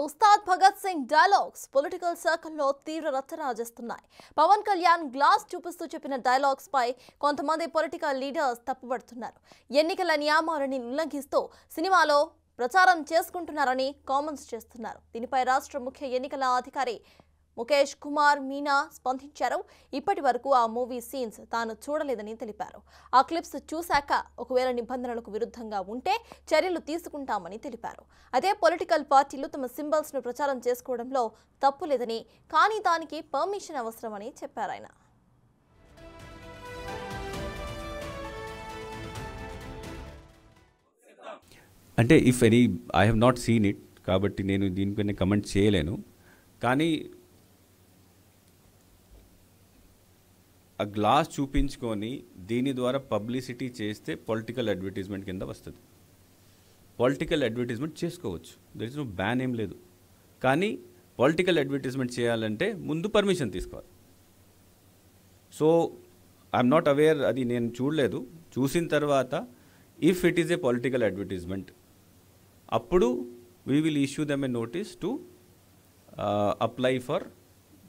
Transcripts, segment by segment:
Ustaad Bhagat Singh dialogues political సర్కిల్లో తీవ్ర రచ్చ రాజేస్తున్నాయి. పవన్ కళ్యాణ్ గ్లాస్ చూపిస్తూ చెప్పిన డైలాగ్స్ పై కొంతమంది పొలిటికల్ లీడర్స్ తప్పుపడుతున్నారు. ఎన్నికల నియమాలను ఉల్లంఘిస్తూ సినిమాలో ప్రచారం చేసుకుంటున్నారని కామెంట్స్ చేస్తున్నారు. దీనిపై రాష్ట్ర ముఖ్య ఎన్నికల అధికారి ముఖేష్ కుమార్ మీనా స్పందించారు. ఇప్పటి వరకు ఆ మూవీ సీన్స్ తాను చూడలేదని తెలిపారు. ఆ క్లిప్స్ చూశాక ఒకవేళ నిబంధనలకు విరుద్ధంగా ఉంటే చర్యలు తీసుకుంటామని తెలిపారు. అదే పొలిటికల్ పార్టీలు తమ సింబల్స్ ను ప్రచారం చేసుకోవడంలో తప్పు లేదని, కానీ దానికి పర్మిషన్ అవసరమని చెప్పారు ఆయన. అంటే if any I have not seen it కాబట్టి నేను దీనిపైన కమెంట్ చేయలేను. కానీ ఆ గ్లాస్ చూపించుకొని దీని ద్వారా పబ్లిసిటీ చేస్తే పొలిటికల్ అడ్వర్టైజ్మెంట్ కింద వస్తుంది. పొలిటికల్ అడ్వర్టైజ్మెంట్ చేసుకోవచ్చు, దర్ ఇస్ నో బ్యాన్ ఏం లేదు. కానీ పొలిటికల్ అడ్వర్టైజ్మెంట్ చేయాలంటే ముందు పర్మిషన్ తీసుకోవాలి. సో ఐఎమ్ నాట్ అవేర్, అది నేను చూడలేదు. చూసిన తర్వాత if it is a political advertisement అప్పుడు we will issue them a notice to apply for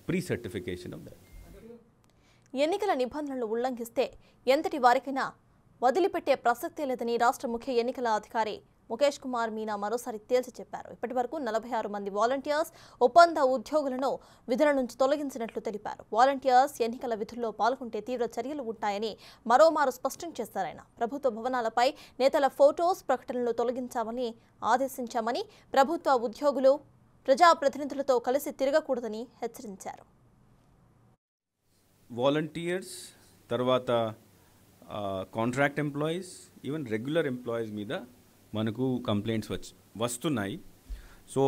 pre certification of that. ఎన్నికల నిబంధనలు ఉల్లంఘిస్తే ఎంతటి వారికైనా వదిలిపెట్టే ప్రసక్తే లేదని రాష్ట్ర ముఖ్య ఎన్నికల అధికారి ముఖేష్ కుమార్ మీనా మరోసారి తేల్చి చెప్పారు. ఇప్పటి వరకు 46 మంది వాలంటీర్స్, ఒప్పంద ఉద్యోగులను విధుల నుంచి తొలగించినట్లు తెలిపారు. వాలంటీర్స్ ఎన్నికల విధుల్లో పాల్గొంటే తీవ్ర చర్యలు ఉంటాయని మరోమారు స్పష్టం చేశారాయన. ప్రభుత్వ భవనాలపై నేతల ఫోటోస్, ప్రకటనలు తొలగించామని ఆదేశించామని, ప్రభుత్వ ఉద్యోగులు ప్రజాప్రతినిధులతో కలిసి తిరగకూడదని హెచ్చరించారు. వాలంటీర్స్ తర్వాత contract employees, even regular employees మీద మనకు కంప్లైంట్స్ వస్తున్నాయి. సో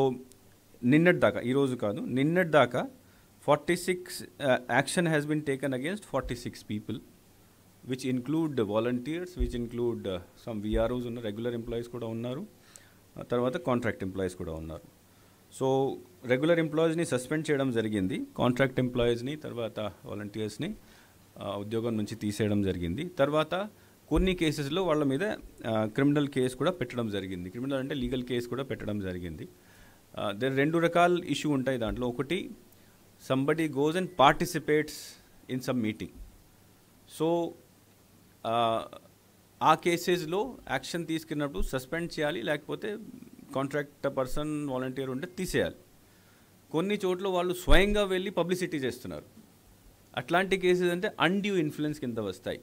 నిన్నటి దాకా, ఈరోజు కాదు, నిన్నటి దాకా 46 action has been taken against 46 people, which include volunteers, which include some VROs ఉన్న రెగ్యులర్ ఎంప్లాయీస్ కూడా ఉన్నారు, తర్వాత కాంట్రాక్ట్ ఎంప్లాయీస్ కూడా ఉన్నారు. సో రెగ్యులర్ ఎంప్లాయీస్ని సస్పెండ్ చేయడం జరిగింది, కాంట్రాక్ట్ ఎంప్లాయీస్ని తర్వాత వాలంటీర్స్ని ఉద్యోగం నుంచి తీసేయడం జరిగింది. తర్వాత కొన్ని కేసెస్లో వాళ్ళ మీద క్రిమినల్ కేసు కూడా పెట్టడం జరిగింది. క్రిమినల్ అంటే లీగల్ కేసు కూడా పెట్టడం జరిగింది. రెండు రకాల ఇష్యూ ఉంటాయి దాంట్లో. ఒకటి, somebody goes and participates in some meeting. So ఆ కేసెస్లో యాక్షన్ తీసుకున్నప్పుడు సస్పెండ్ చేయాలి, లేకపోతే కాంట్రాక్ట్ పర్సన్, వాలంటీర్ ఉంటే తీసేయాలి. కొన్ని చోట్ల వాళ్ళు స్వయంగా వెళ్ళి పబ్లిసిటీ చేస్తున్నారు. అట్లాంటి కేసెస్ అంటే అన్డ్యూ ఇన్ఫ్లుయెన్స్ కింద వస్తాయి.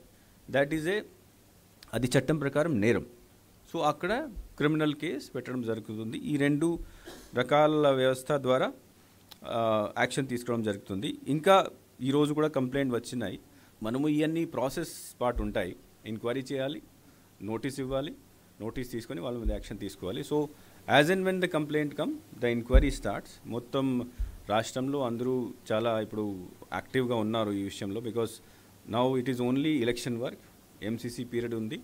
దట్ ఈజ్ అది చట్టం ప్రకారం నేరం. సో అక్కడ క్రిమినల్ కేసు పెట్టడం జరుగుతుంది. ఈ రెండు రకాల వ్యవస్థ ద్వారా యాక్షన్ తీసుకోవడం జరుగుతుంది. ఇంకా ఈరోజు కూడా కంప్లైంట్ వచ్చినాయి. మనము ఇవన్నీ ప్రాసెస్ పార్ట్ ఉంటాయి. ఎంక్వైరీ చేయాలి, నోటీస్ ఇవ్వాలి, నోటీస్ తీసుకొని వాళ్ళ మీద యాక్షన్ తీసుకోవాలి. So as and when the complaint come, the enquiry starts. మొత్తం రాష్ట్రంలో అందరూ చాలా ఇప్పుడు యాక్టివ్గా ఉన్నారు ఈ విషయంలో. Because now it is only election work, MCC period ఉంది,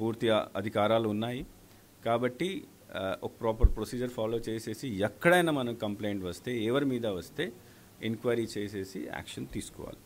పూర్తి అధికారాలు ఉన్నాయి. కాబట్టి ఒక ప్రాపర్ ప్రొసీజర్ ఫాలో చేసేసి ఎక్కడైనా మనకు కంప్లైంట్ వస్తే, ఎవరి మీద వస్తే ఎంక్వైరీ చేసేసి యాక్షన్ తీసుకోవాలి.